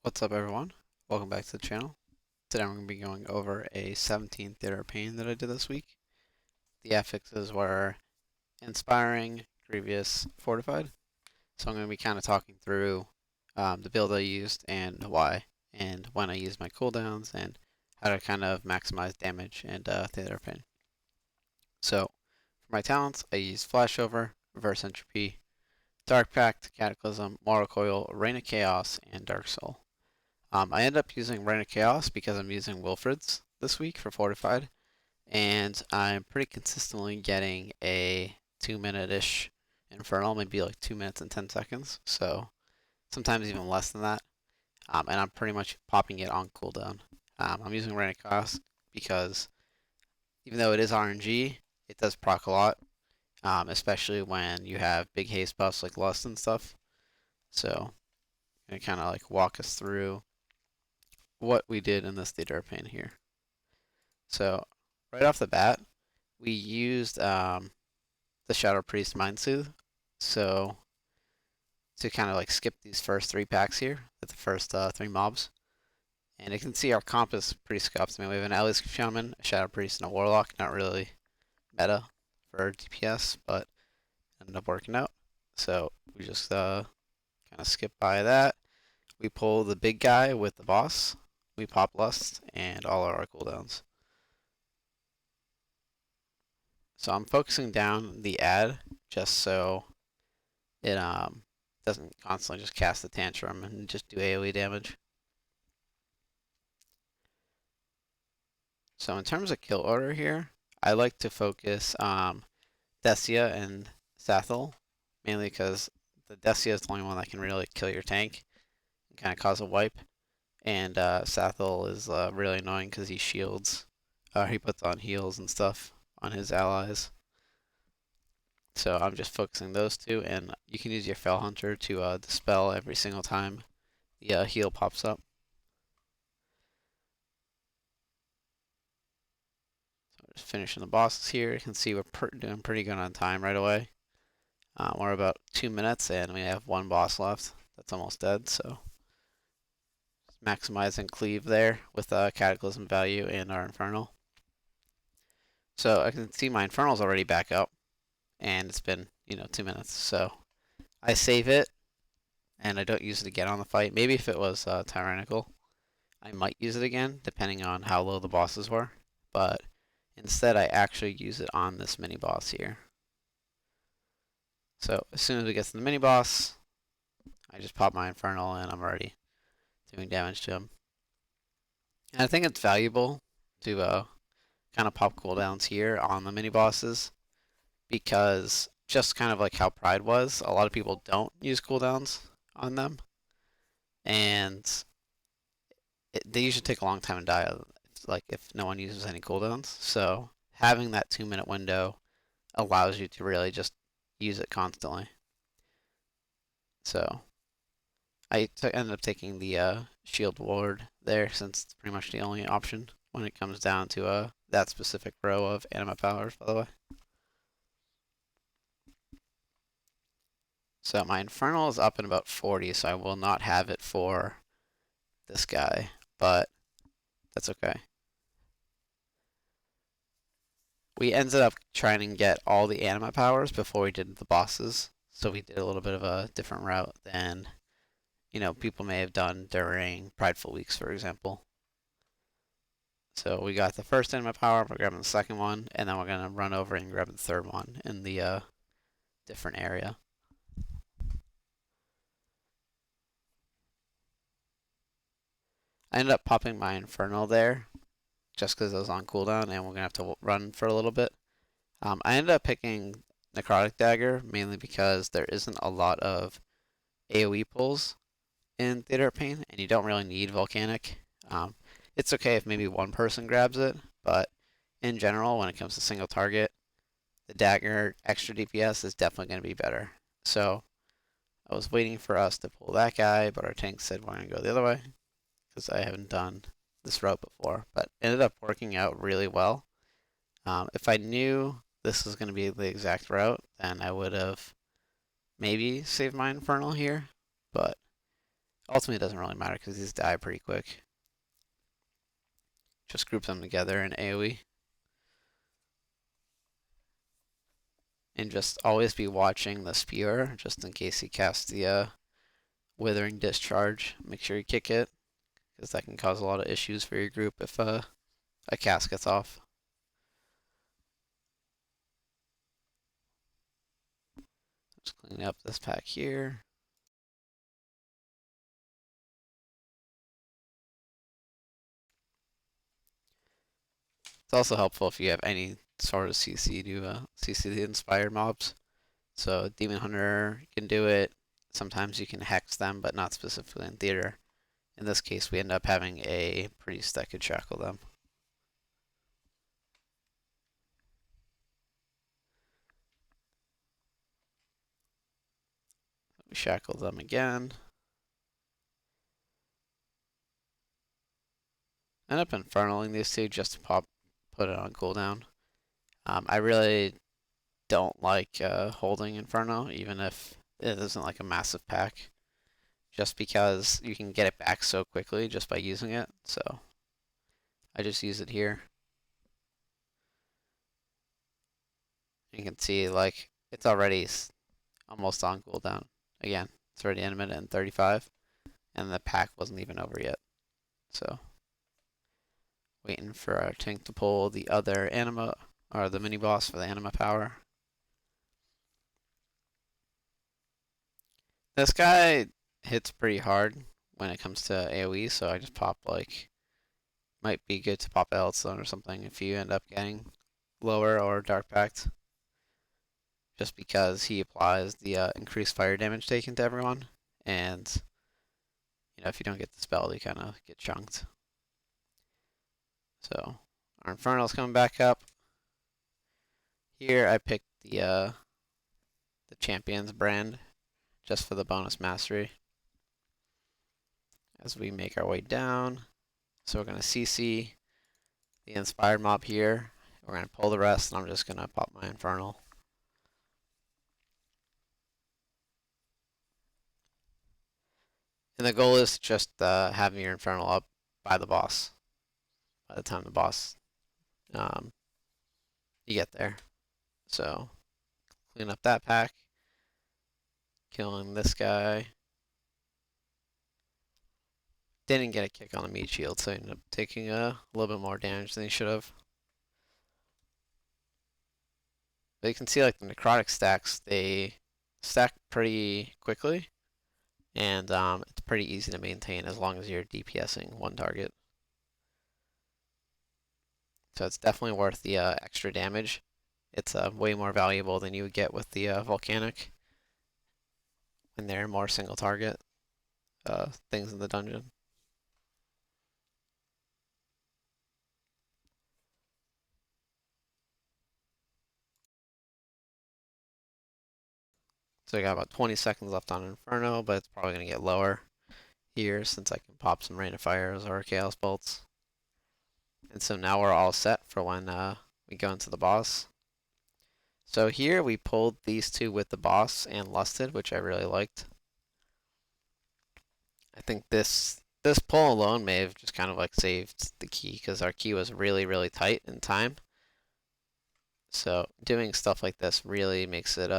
What's up, everyone? Welcome back to the channel. Today I'm going to be going over a 17 theater of pain that I did this week. The affixes were Inspiring, Grievous, Fortified. So I'm going to be kind of talking through the build I used and why, and when I used my cooldowns, and how to kind of maximize damage and theater of pain. So for my talents, I used Flashover, Reverse Entropy, Dark Pact, Cataclysm, Mortal Coil, Reign of Chaos, and Dark Soul. I ended up using Reign of Chaos because I'm using Wilfred's this week for Fortified, and I'm pretty consistently getting a 2-minute-ish Infernal, maybe like 2 minutes and 10 seconds, so sometimes even less than that, and I'm pretty much popping it on cooldown. I'm using Reign of Chaos because even though it is RNG, it does proc a lot, especially when you have big haste buffs like Lust and stuff. So, I'm gonna kind of like walk us through what we did in this theater of pain here. So right off the bat, we used the Shadow Priest Mind Soothe. So to kind of like skip these first 3 packs here, with the first 3 mobs. And you can see our comp is pretty scuffed. I mean, we have an Alice Shaman, a Shadow Priest, and a Warlock. Not really meta for DPS, but ended up working out. So we just kind of skip by that. We pull the big guy with the boss. We pop Lust and all of our cooldowns. So I'm focusing down the ad just so it doesn't constantly just cast the tantrum and just do AoE damage. So in terms of kill order here, I like to focus Decia and Sathel, mainly because the Decia is the only one that can really kill your tank and kind of cause a wipe. And Sathel is really annoying because he shields, he puts on heals and stuff on his allies. So I'm just focusing those two, and you can use your Fell Hunter to dispel every single time the heal pops up. So just finishing the bosses here. You can see we're doing pretty good on time right away. We're about 2 minutes, and we have 1 boss left that's almost dead, so just maximizing cleave there with Cataclysm value and our Infernal. So I can see my Infernal's already back up, and it's been, 2 minutes, so I save it, and I don't use it again on the fight. Maybe if it was Tyrannical, I might use it again, depending on how low the bosses were, but instead I actually use it on this mini boss here. So as soon as we get to the mini boss, I just pop my Infernal and I'm already doing damage to him. And I think it's valuable to kind of pop cooldowns here on the mini bosses, because just kind of like how Pride was, a lot of people don't use cooldowns on them, and they usually take a long time to die, like if no one uses any cooldowns. So having that 2-minute window allows you to really just use it constantly. So I ended up taking the shield ward there, since it's pretty much the only option when it comes down to that specific row of anima powers, by the way. So my Infernal is up in about 40, so I will not have it for this guy, but that's okay. We ended up trying to get all the anima powers before we did the bosses, so we did a little bit of a different route than, people may have done during Prideful Weeks, for example. So we got the first anima power, we're grabbing the second one, and then we're going to run over and grab the third one in the different area. I ended up popping my Infernal there, just because it was on cooldown, and we're going to have to run for a little bit. I ended up picking Necrotic Dagger, mainly because there isn't a lot of AoE pulls in Theater of Pain, and you don't really need Volcanic. It's okay if maybe one person grabs it, but in general, when it comes to single target, the Dagger extra DPS is definitely going to be better. So I was waiting for us to pull that guy, but our tank said we're going to go the other way, because I haven't done this route before, but it ended up working out really well. If I knew this was going to be the exact route, then I would have maybe saved my Infernal here, but Ultimately, it doesn't really matter because these die pretty quick. Just group them together in AoE. And just always be watching the spear, just in case he casts the Withering Discharge. Make sure you kick it, because that can cause a lot of issues for your group if a cast gets off. Just clean up this pack here. It's also helpful if you have any sort of CC to CC the inspired mobs. So Demon Hunter can do it. Sometimes you can hex them, but not specifically in theater. In this case, we end up having a priest that could shackle them. We shackle them again. End up infernaling these two just to put it on cooldown. I really don't like holding Inferno, even if it isn't like a massive pack, just because you can get it back so quickly just by using it. So I just use it here. You can see like it's already almost on cooldown. Again, it's already in a minute and 35, and the pack wasn't even over yet. So waiting for our tank to pull the other anima, or the mini boss for the anima power. This guy hits pretty hard when it comes to AoE, so I just pop like, might be good to pop Elstone or something if you end up getting lower or Dark Pact. Just because he applies the increased fire damage taken to everyone, and if you don't get the spell, you kind of get chunked. So our Infernal's coming back up. Here I picked the Champions brand just for the bonus mastery. As we make our way down, so we're going to CC the inspired mob here. We're going to pull the rest, and I'm just going to pop my Infernal. And the goal is to just have your Infernal up by the boss. By the time the boss you get there. So clean up that pack. Killing this guy. Didn't get a kick on the meat shield, so I ended up taking a little bit more damage than he should have. But you can see like the necrotic stacks, they stack pretty quickly. And it's pretty easy to maintain as long as you're DPSing one target. So it's definitely worth the extra damage. It's way more valuable than you would get with the volcanic when they're more single target things in the dungeon. So I got about 20 seconds left on Inferno, but it's probably going to get lower here since I can pop some Rain of Fires or Chaos Bolts. And so now we're all set for when we go into the boss. So here we pulled these two with the boss and Lusted, which I really liked. I think this pull alone may have just kind of like saved the key, because our key was really, really tight in time. So doing stuff like this really makes it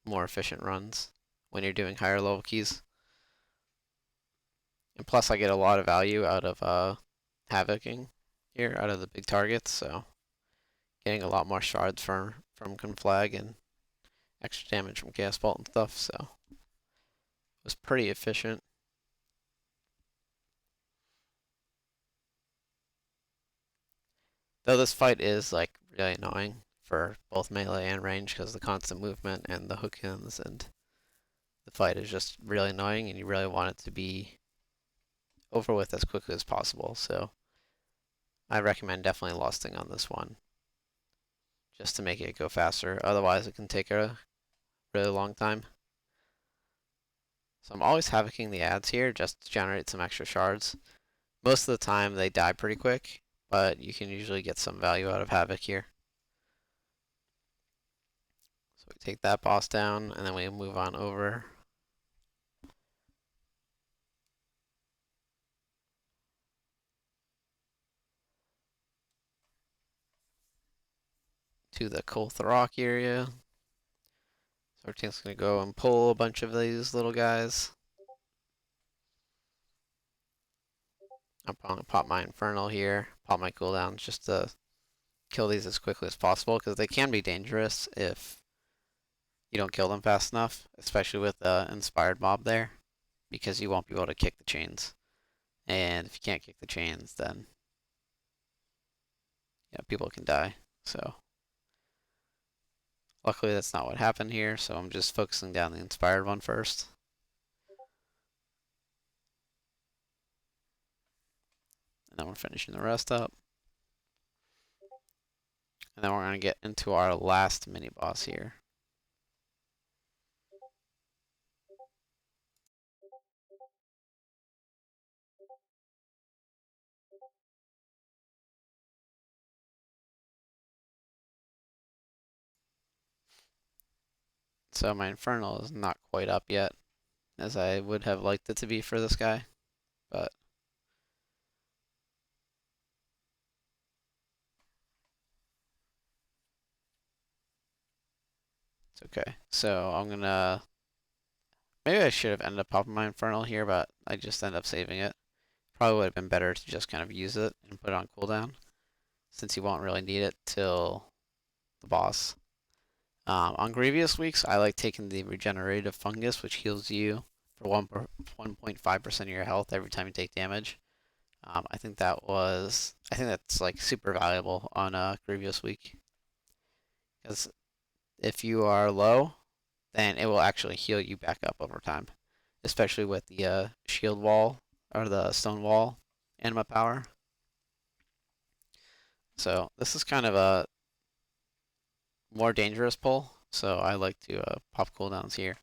more efficient runs when you're doing higher level keys. And plus I get a lot of value out of Havocing here, out of the big targets, so getting a lot more shards from Conflag and extra damage from Chaos Bolt and stuff, so it was pretty efficient. Though this fight is like really annoying for both melee and range because of the constant movement and the hook-ins, and the fight is just really annoying and you really want it to be over with as quickly as possible. So I recommend definitely lusting on this one just to make it go faster. Otherwise it can take a really long time. So I'm always havocing the ads here just to generate some extra shards. Most of the time they die pretty quick, but you can usually get some value out of Havoc here. So we take that boss down, and then we move on over. to the Koltharok area. So our team's gonna go and pull a bunch of these little guys. I'm probably gonna pop my Infernal here, pop my cooldowns just to kill these as quickly as possible because they can be dangerous if you don't kill them fast enough, especially with the inspired mob there, because you won't be able to kick the chains. And if you can't kick the chains, then yeah, people can die. So luckily that's not what happened here, so I'm just focusing down the inspired one first. And then we're finishing the rest up. And then we're going to get into our last mini boss here. So my Infernal is not quite up yet, as I would have liked it to be for this guy, but it's okay. So I'm gonna, maybe I should have ended up popping my Infernal here, but I just ended up saving it. Probably would have been better to just kind of use it and put it on cooldown, since you won't really need it till the boss. On Grievous weeks, I like taking the regenerative fungus, which heals you for 1.5% of your health every time you take damage. I think that's like super valuable on Grievous week, because if you are low, then it will actually heal you back up over time, especially with the shield wall or the stone wall anima power. So this is kind of a more dangerous pull, so I like to pop cooldowns here.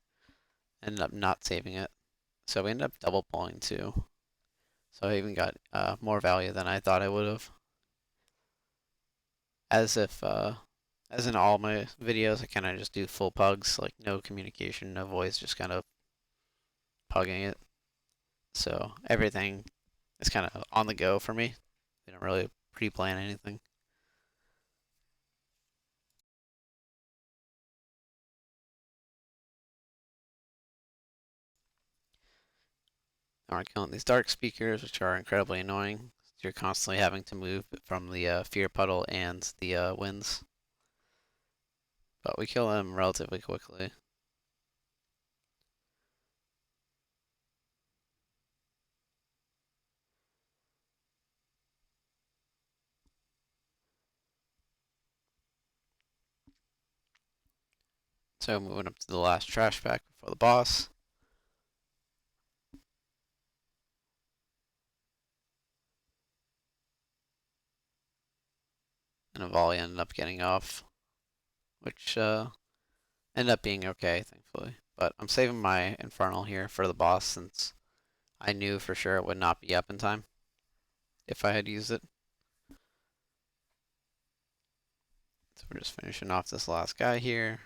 Ended up not saving it, so we ended up double pulling too. So I even got more value than I thought I would have. As in all my videos, I kind of just do full pugs, like no communication, no voice, just kind of pugging it. So everything is kind of on the go for me. We don't really pre-plan anything. Now we're killing these dark speakers, which are incredibly annoying. You're constantly having to move from the fear puddle and the winds. But we kill them relatively quickly. So moving up to the last trash pack before the boss. And a volley ended up getting off, which ended up being okay, thankfully. But I'm saving my Infernal here for the boss, since I knew for sure it would not be up in time if I had used it. So we're just finishing off this last guy here.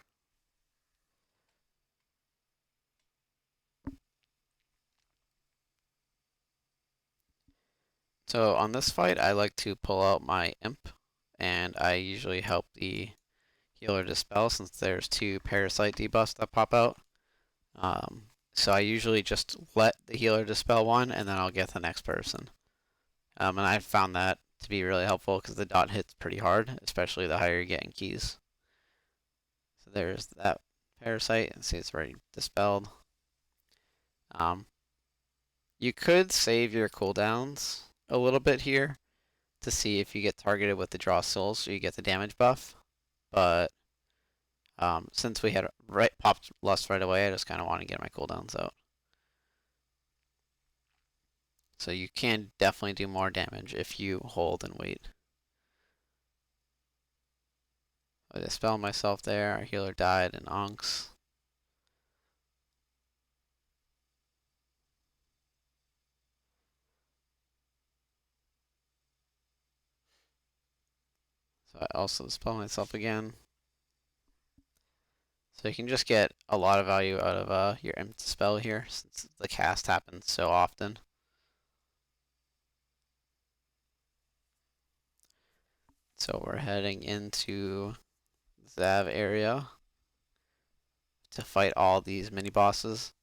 So on this fight, I like to pull out my Imp, and I usually help the healer dispel, since there's 2 parasite debuffs that pop out. So I usually just let the healer dispel one, and then I'll get the next person. And I found that to be really helpful because the dot hits pretty hard, especially the higher you get in keys. So there's that parasite, and see it's already dispelled. You could save your cooldowns a little bit here to see if you get targeted with the draw souls, so you get the damage buff. But since we had popped lust right away, I just kind of want to get my cooldowns out. So you can definitely do more damage if you hold and wait. I dispelled myself there. Our healer died in Onks. So I also dispel myself again. So you can just get a lot of value out of your imp spell here, since the cast happens so often. So we're heading into to have area to fight all these mini bosses.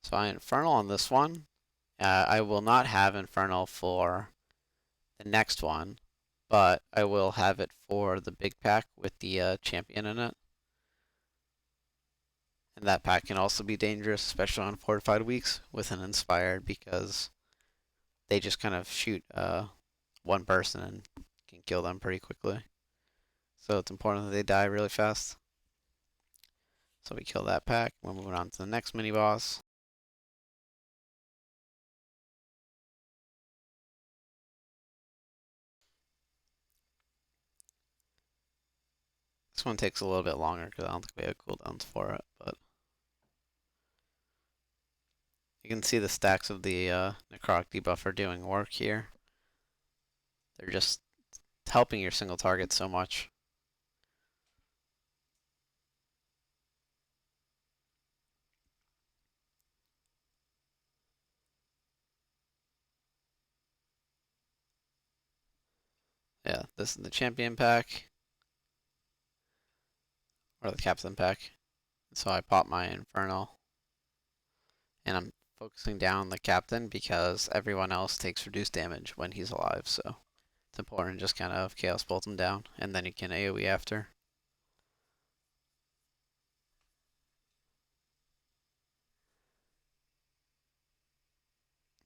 So I Infernal on this one. I will not have Infernal for the next one, but I will have it for the big pack with the champion in it. And that pack can also be dangerous, especially on Fortified weeks with an Inspired, because they just kind of shoot one person and can kill them pretty quickly. So it's important that they die really fast. So we kill that pack. We're moving on to the next mini boss. This one takes a little bit longer because I don't think we have cooldowns for it, but you can see the stacks of the necrotic debuff are doing work here. They're just helping your single target so much. Yeah, this is the champion pack, or the captain pack. So I pop my Infernal, and I'm focusing down the captain because everyone else takes reduced damage when he's alive, so it's important to just kind of Chaos Bolt him down, and then you can AoE after.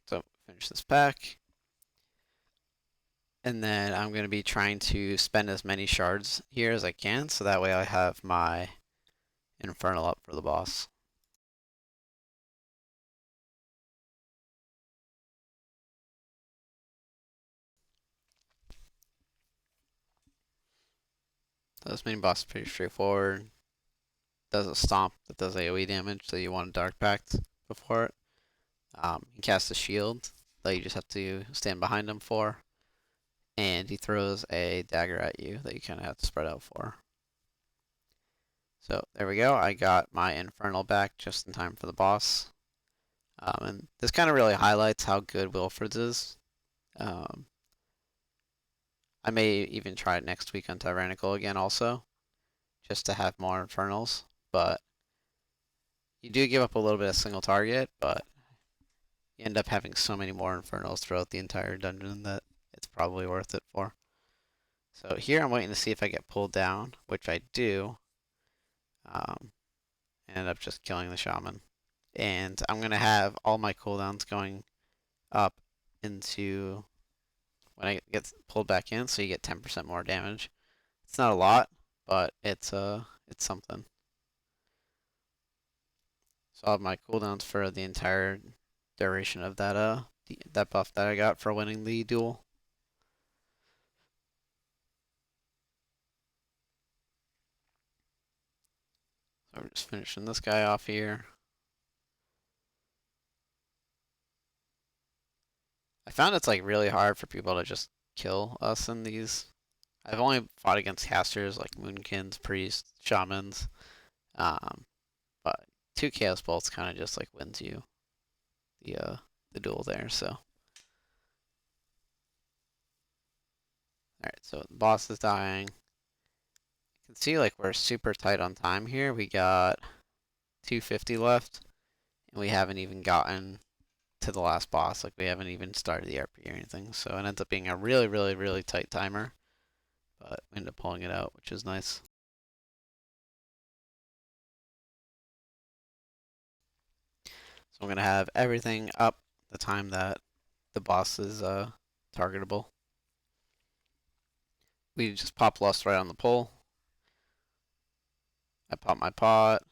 So finish this pack. And then I'm going to be trying to spend as many shards here as I can, so that way I have my Infernal up for the boss. So this main boss is pretty straightforward. Does a stomp that does AoE damage, so you want a Dark Pact before it. He casts a shield that you just have to stand behind him for. And he throws a dagger at you that you kind of have to spread out for. So there we go. I got my Infernal back just in time for the boss. And this kind of really highlights how good Wilfred's is. I may even try it next week on Tyrannical again also, just to have more Infernals. But you do give up a little bit of single target, but you end up having so many more Infernals throughout the entire dungeon that it's probably worth it for. So here I'm waiting to see if I get pulled down, which I do. End up just killing the shaman. And I'm going to have all my cooldowns going up into when I get pulled back in, so you get 10% more damage. It's not a lot, but it's something. So I'll have my cooldowns for the entire duration of that that buff that I got for winning the duel. So we're just finishing this guy off here. I found it's like really hard for people to just kill us in these. I've only fought against casters like Moonkins, Priests, Shamans, but 2 Chaos Bolts kind of just like wins you the duel there. So, all right, so the boss is dying. You can see like we're super tight on time here. We got 250 left, and we haven't even gotten to the last boss. Like we haven't even started the RP or anything. So it ends up being a really, really, really tight timer, but we end up pulling it out, which is nice. So I'm gonna have everything up the time that the boss is targetable. We just pop Lust right on the pull. I pop my pot,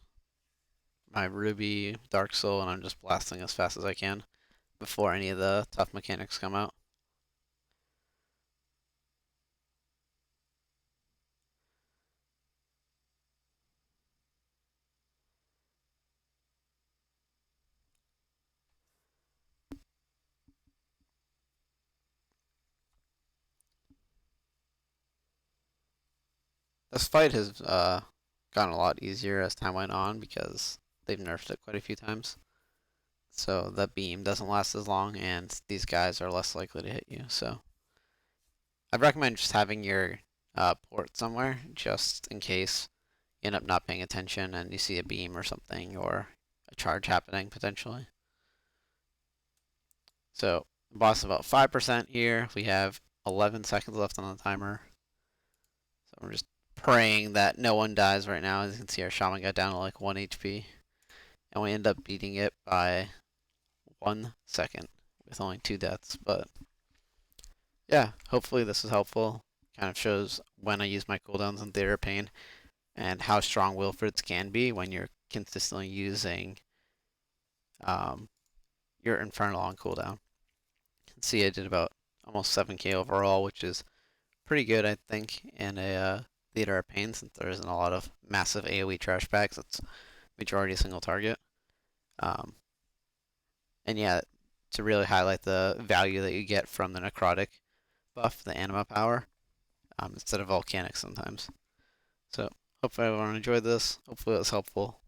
my Ruby, Dark Soul, and I'm just blasting as fast as I can before any of the tough mechanics come out. This fight has gotten a lot easier as time went on because they've nerfed it quite a few times. So the beam doesn't last as long, and these guys are less likely to hit you. So I'd recommend just having your port somewhere, just in case you end up not paying attention and you see a beam or something, or a charge happening potentially. So, boss about 5% here. We have 11 seconds left on the timer. So we're just praying that no one dies right now. As you can see, our shaman got down to like 1 HP. And we end up beating it by 1 second with only 2 deaths. But yeah, hopefully this is helpful. Kind of shows when I use my cooldowns in Theater of Pain and how strong Wilfred's can be when you're consistently using your Infernal on cooldown. You can see I did about almost 7k overall, which is pretty good, I think, in a Theater of Pain, since there isn't a lot of massive AoE trash packs. It's majority single target. And yeah, to really highlight the value that you get from the necrotic buff, the anima power, instead of volcanic sometimes. So hopefully everyone enjoyed this. Hopefully it was helpful.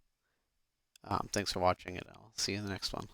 Thanks for watching, and I'll see you in the next one.